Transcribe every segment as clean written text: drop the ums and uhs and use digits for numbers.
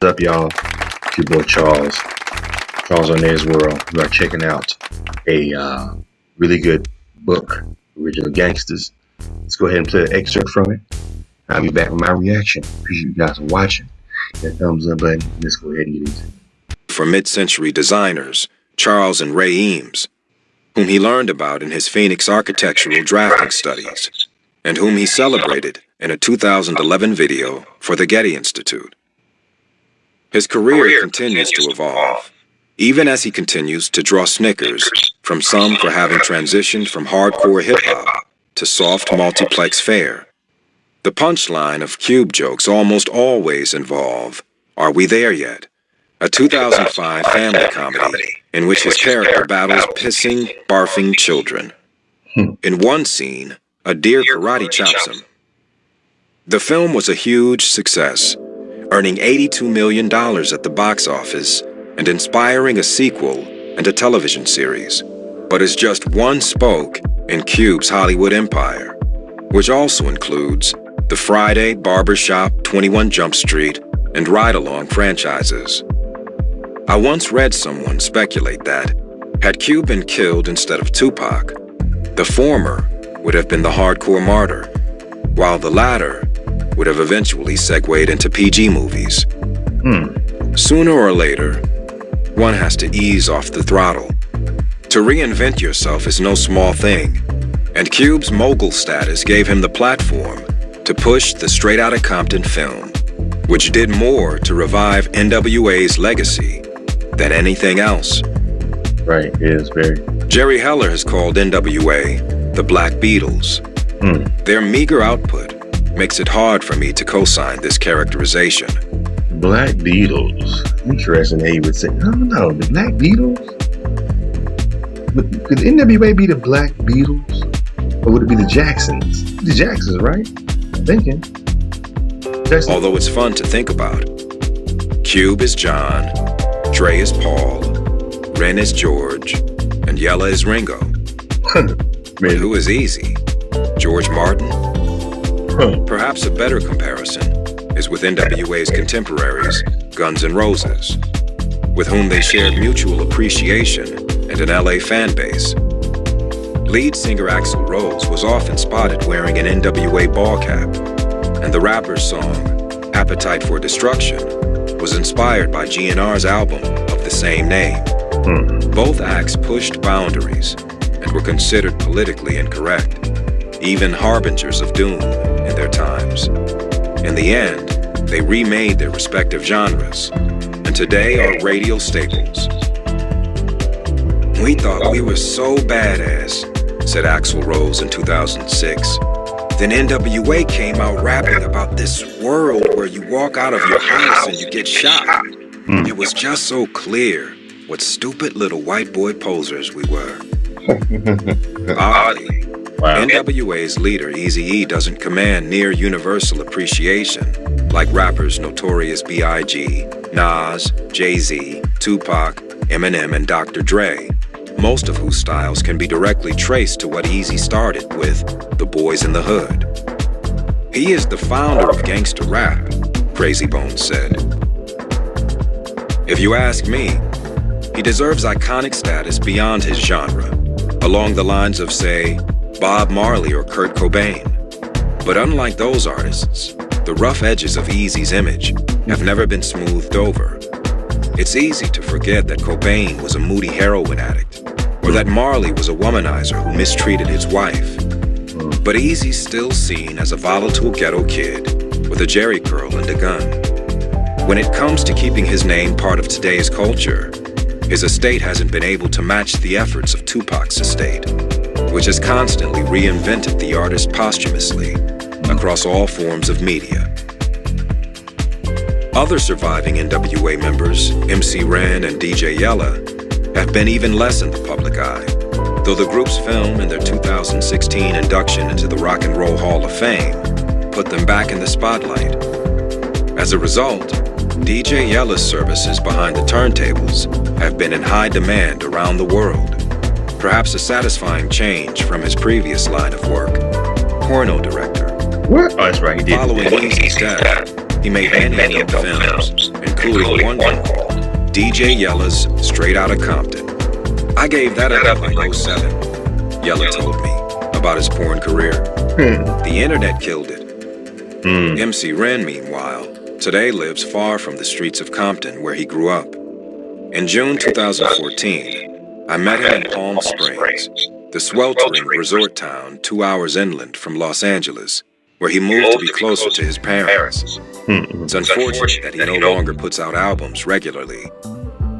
What's up, y'all? It's your boy Charles. Charles on Nez World. We are checking out a really good book, Original Gangsters. Let's go ahead and play an excerpt from it. I'll be back with my reaction. Appreciate you guys for watching. That thumbs up button. Let's go ahead and get into it. For mid-century designers, Charles and Ray Eames, whom he learned about in his Phoenix architectural drafting studies, and whom he celebrated in a 2011 video for the Getty Institute. His career continues to evolve, even as he continues to draw snickers from some for having transitioned from hardcore hip-hop to soft multiplex fare. The punchline of Cube jokes almost always involve, "Are we there yet?" A 2005 family comedy in which his character battles pissing, barfing children. In one scene, a deer karate chops him. The film was a huge success, earning $82 million at the box office and inspiring a sequel and a television series, but is just one spoke in Cube's Hollywood empire, which also includes the Friday, Barbershop, 21 Jump Street, and Ride-Along franchises. I once read someone speculate that, had Cube been killed instead of Tupac, the former would have been the hardcore martyr, while the latter would have eventually segued into PG movies. Sooner or later, one has to ease off the throttle. To reinvent yourself is no small thing, and Cube's mogul status gave him the platform to push the Straight Outta Compton film, which did more to revive NWA's legacy than anything else. Right, it is very. Jerry Heller has called NWA The Black Beatles. Their meager output makes it hard for me to co-sign this characterization. Black Beatles. Interesting that he would say, oh no, the Black Beatles? But could NWA be the Black Beatles? Or would it be the Jacksons? The Jacksons, right? I'm thinking. Jackson. Although it's fun to think about. Cube is John, Dre is Paul, Ren is George, and Yella is Ringo. But who is Easy? George Martin? Perhaps a better comparison is with NWA's contemporaries, Guns N' Roses, with whom they shared mutual appreciation and an LA fan base. Lead singer Axl Rose was often spotted wearing an NWA ball cap, and the rapper's song, Appetite for Destruction, was inspired by GNR's album of the same name. Both acts pushed boundaries and were considered politically incorrect, even harbingers of doom in their times. In the end, they remade their respective genres, and today are radio staples. "We thought we were so badass," said Axl Rose in 2006. Then NWA came out rapping about this world where you walk out of your house and you get shot. It was just so clear what stupid little white boy posers we were. Oddly, NWA's leader Eazy-E doesn't command near universal appreciation like rappers Notorious B.I.G., Nas, Jay-Z, Tupac, Eminem, and Dr. Dre, most of whose styles can be directly traced to what Eazy started with, the Boys in the Hood. He is the founder of gangster rap, Crazy Bones said. If you ask me, he deserves iconic status beyond his genre, along the lines of, say, Bob Marley or Kurt Cobain. But unlike those artists, the rough edges of Eazy's image have never been smoothed over. It's easy to forget that Cobain was a moody heroin addict, or that Marley was a womanizer who mistreated his wife. But Eazy's still seen as a volatile ghetto kid with a jerry curl and a gun. When it comes to keeping his name part of today's culture, his estate hasn't been able to match the efforts of Tupac's estate, which has constantly reinvented the artist posthumously across all forms of media. Other surviving NWA members, MC Ren and DJ Yella, have been even less in the public eye, though the group's film and their 2016 induction into the Rock and Roll Hall of Fame put them back in the spotlight. As a result, DJ Yella's services behind the turntables have been in high demand around the world, perhaps a satisfying change from his previous line of work, porno director. What? Oh, that's right, he did. Following Eazy's death, He made many films, including one called DJ Yella's Straight Outta Compton. I gave that up in like '07, Yella told me about his porn career. The internet killed it. MC Ren, meanwhile, today lives far from the streets of Compton where he grew up. In June 2014, I met him in Palm Springs, the sweltering resort town 2 hours inland from Los Angeles, where he moved to be closer to his parents. It's unfortunate that he no longer puts out albums regularly.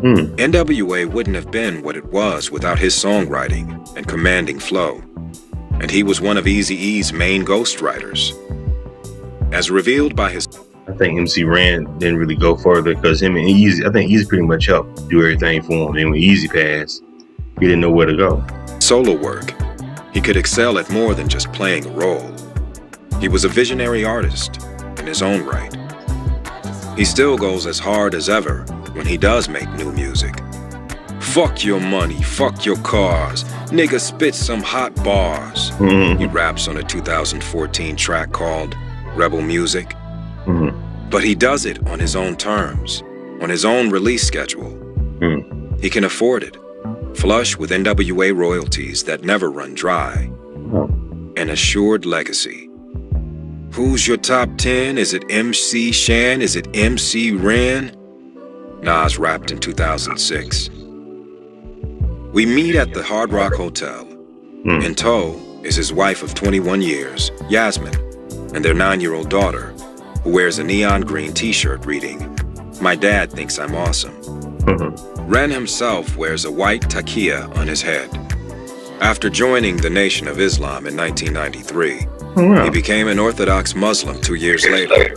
NWA wouldn't have been what it was without his songwriting and commanding flow, and he was one of Eazy-E's main ghostwriters. As revealed by his... I think MC Ren didn't really go further because him and Eazy, I think Eazy pretty much helped do everything for him. And when Eazy passed, he didn't know where to go. Solo work, he could excel at more than just playing a role. He was a visionary artist in his own right. He still goes as hard as ever when he does make new music. Fuck your money, fuck your cars, nigga spit some hot bars. He raps on a 2014 track called Rebel Music. But he does it on his own terms, on his own release schedule. He can afford it, flush with NWA royalties that never run dry. An assured legacy. Who's your top 10? Is it MC Shan? Is it MC Ren? Nas rapped in 2006. We meet at the Hard Rock Hotel. In tow is his wife of 21 years, Yasmin, and their 9-year-old daughter, who wears a neon green t-shirt reading, "My dad thinks I'm awesome." Ren himself wears a white taqiyya on his head. After joining the Nation of Islam in 1993, he became an Orthodox Muslim 2 years later.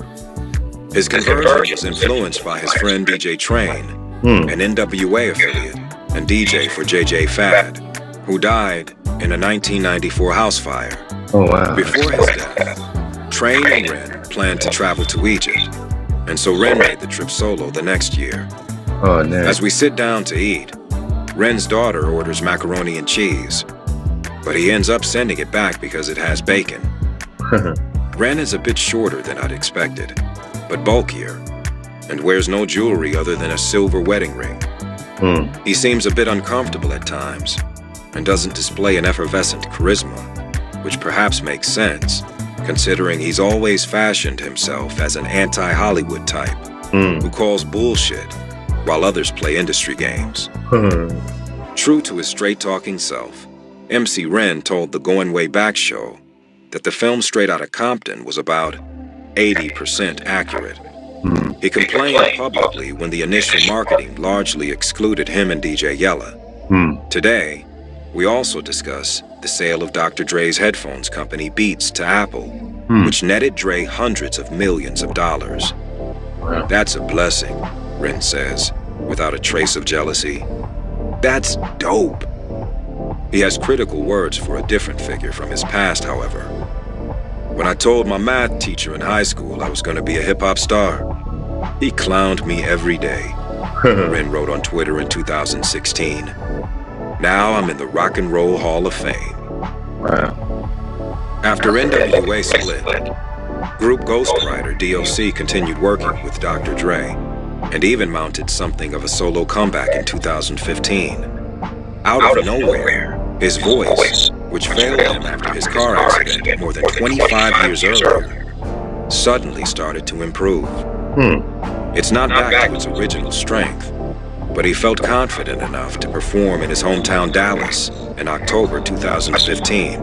His conversion was influenced by his friend DJ Train, an NWA affiliate and DJ for JJ Fad, who died in a 1994 house fire. Before his death, Train and Ren planned to travel to Egypt, and so Ren made the trip solo the next year. As we sit down to eat, Ren's daughter orders macaroni and cheese, but he ends up sending it back because it has bacon. Ren is a bit shorter than I'd expected, but bulkier, and wears no jewelry other than a silver wedding ring. He seems a bit uncomfortable at times, and doesn't display an effervescent charisma, which perhaps makes sense, considering he's always fashioned himself as an anti-Hollywood type, who calls bullshit, while others play industry games. True to his straight-talking self, MC Ren told the Going Way Back show that the film Straight Outta Compton was about 80% accurate. He complained publicly when the initial marketing largely excluded him and DJ Yella. Today, we also discuss the sale of Dr. Dre's headphones company Beats to Apple, which netted Dre hundreds of millions of dollars. That's a blessing, Ren says, without a trace of jealousy. That's dope. He has critical words for a different figure from his past, however. When I told my math teacher in high school I was going to be a hip-hop star, he clowned me every day, Ren wrote on Twitter in 2016. Now I'm in the Rock and Roll Hall of Fame. After NWA split, group ghostwriter DOC continued working with Dr. Dre, and even mounted something of a solo comeback in 2015. Out of nowhere, his voice, which failed him after his car accident more than 25 years earlier, suddenly started to improve. It's not back to its original strength, but he felt confident enough to perform in his hometown Dallas in October 2015.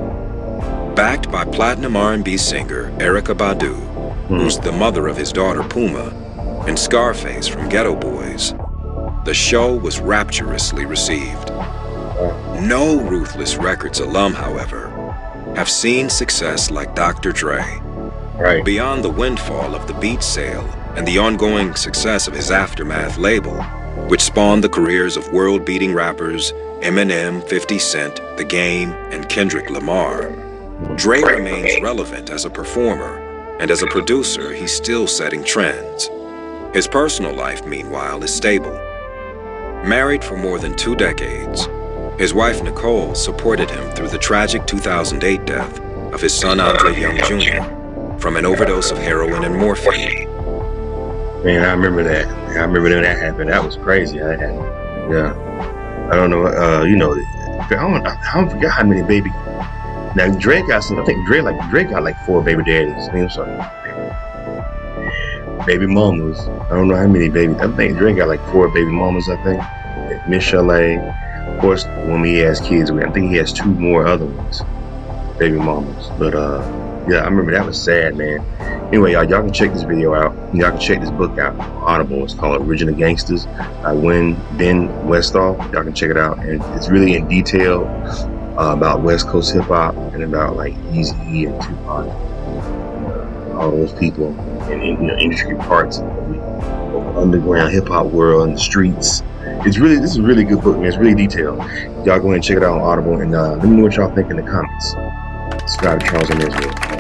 Backed by platinum R&B singer Erykah Badu, who's the mother of his daughter Puma, and Scarface from Ghetto Boys, the show was rapturously received. No Ruthless Records alum, however, have seen success like Dr. Dre. Beyond the windfall of the beat sale and the ongoing success of his Aftermath label, which spawned the careers of world-beating rappers Eminem, 50 Cent, The Game, and Kendrick Lamar, Dre remains relevant as a performer, and as a producer, he's still setting trends. His personal life, meanwhile, is stable. Married for more than 2 decades, his wife Nicole supported him through the tragic 2008 death of his son Andre Young Jr. from an overdose of heroin and morphine. Man, I remember that. I remember when that happened. That was crazy. Yeah. I don't know. I don't forget how many baby. Now Dre got some. I think Dre got like 4 baby daddies. I'm sorry, baby mamas. I don't know how many baby. I think Dre got like 4 baby mamas. I think Miss Chalet. Of course, when he has kids, I think he has 2 more other ones, baby mamas. But yeah, I remember that was sad, man. Anyway, y'all can check this video out. Y'all can check this book out on Audible. It's called Original Gangsters by Ben Westhoff. Y'all can check it out, and it's really in detail about West Coast hip hop and about like Eazy-E and Tupac, all those people, and industry parts of the underground hip hop world and the streets. This is a really good book, man. It's really detailed. Y'all go ahead and check it out on Audible, and let me know what y'all think in the comments. Subscribe to Charles and Israel.